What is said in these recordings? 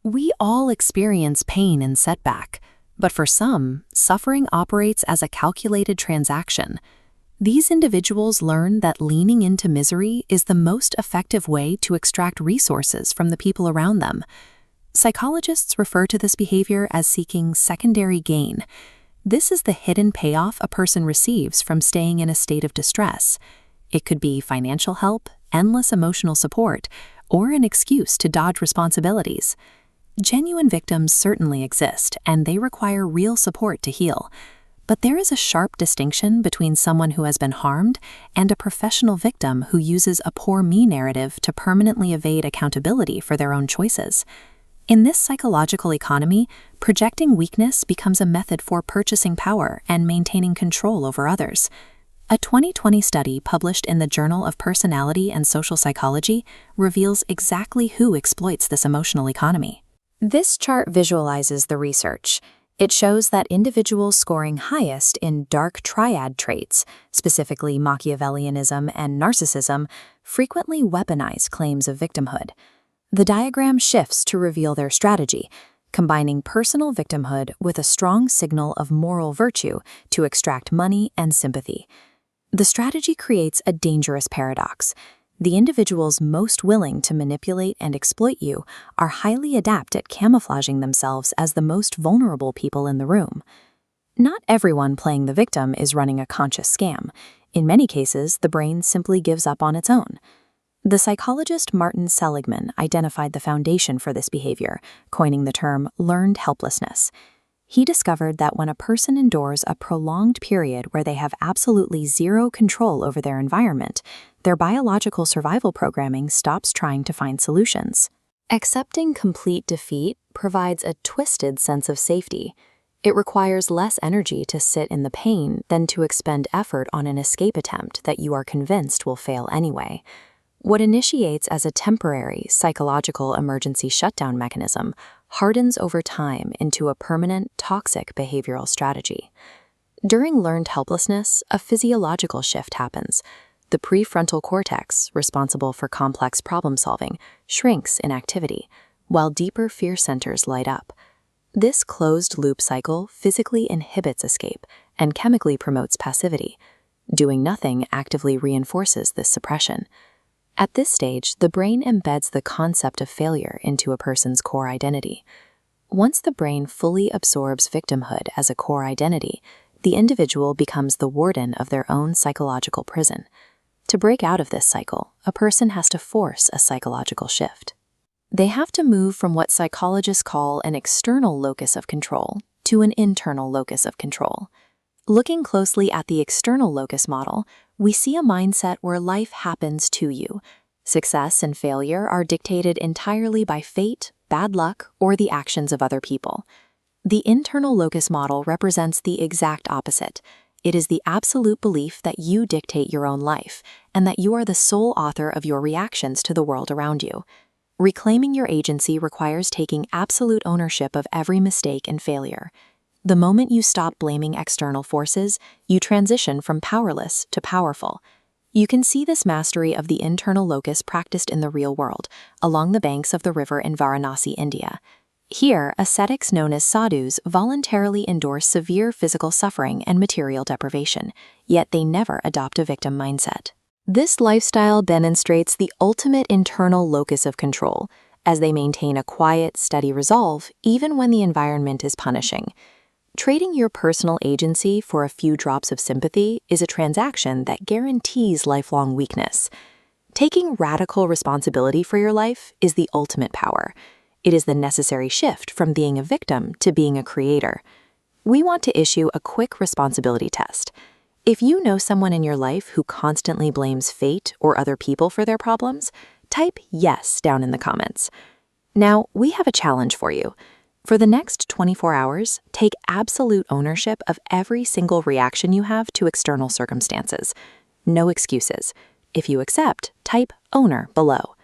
We all experience pain and setback, but for some, suffering operates as a calculated transaction. These individuals learn that leaning into misery is the most effective way to extract resources from the people around them. Psychologists refer to this behavior as seeking secondary gain. This is the hidden payoff a person receives from staying in a state of distress. It could be financial help, endless emotional support, or an excuse to dodge responsibilities. Genuine victims certainly exist, and they require real support to heal. But there is a sharp distinction between someone who has been harmed and a professional victim who uses a poor me narrative to permanently evade accountability for their own choices. In this psychological economy, projecting weakness becomes a method for purchasing power and maintaining control over others. A 2020 study published in the Journal of Personality and Social Psychology reveals exactly who exploits this emotional economy. This chart visualizes the research. It shows that individuals scoring highest in dark triad traits, specifically Machiavellianism and narcissism, frequently weaponize claims of victimhood. The diagram shifts to reveal their strategy, combining personal victimhood with a strong signal of moral virtue to extract money and sympathy. The strategy creates a dangerous paradox. The individuals most willing to manipulate and exploit you are highly adept at camouflaging themselves as the most vulnerable people in the room. Not everyone playing the victim is running a conscious scam. In many cases, the brain simply gives up on its own. The psychologist Martin Seligman identified the foundation for this behavior, coining the term learned helplessness. He discovered that when a person endures a prolonged period where they have absolutely zero control over their environment, their biological survival programming stops trying to find solutions. Accepting complete defeat provides a twisted sense of safety. It requires less energy to sit in the pain than to expend effort on an escape attempt that you are convinced will fail anyway. What initiates as a temporary psychological emergency shutdown mechanism hardens over time into a permanent, toxic behavioral strategy. During learned helplessness, a physiological shift happens. The prefrontal cortex, responsible for complex problem-solving, shrinks in activity, while deeper fear centers light up. This closed-loop cycle physically inhibits escape and chemically promotes passivity. Doing nothing actively reinforces this suppression. At this stage, the brain embeds the concept of failure into a person's core identity. Once the brain fully absorbs victimhood as a core identity, the individual becomes the warden of their own psychological prison. To break out of this cycle, a person has to force a psychological shift. They have to move from what psychologists call an external locus of control to an internal locus of control. Looking closely at the external locus model, we see a mindset where life happens to you. Success and failure are dictated entirely by fate, bad luck, or the actions of other people. The internal locus model represents the exact opposite. It is the absolute belief that you dictate your own life, and that you are the sole author of your reactions to the world around you. Reclaiming your agency requires taking absolute ownership of every mistake and failure. The moment you stop blaming external forces, you transition from powerless to powerful. You can see this mastery of the internal locus practiced in the real world, along the banks of the river in Varanasi, India. Here, ascetics known as sadhus voluntarily endure severe physical suffering and material deprivation, yet they never adopt a victim mindset. This lifestyle demonstrates the ultimate internal locus of control, as they maintain a quiet, steady resolve even when the environment is punishing. Trading your personal agency for a few drops of sympathy is a transaction that guarantees lifelong weakness. Taking radical responsibility for your life is the ultimate power. It is the necessary shift from being a victim to being a creator. We want to issue a quick responsibility test. If you know someone in your life who constantly blames fate or other people for their problems, type yes down in the comments. Now, we have a challenge for you. For the next 24 hours, take absolute ownership of every single reaction you have to external circumstances. No excuses. If you accept, type owner below.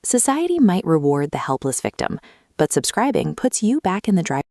Society might reward the helpless victim, but subscribing puts you back in the driver's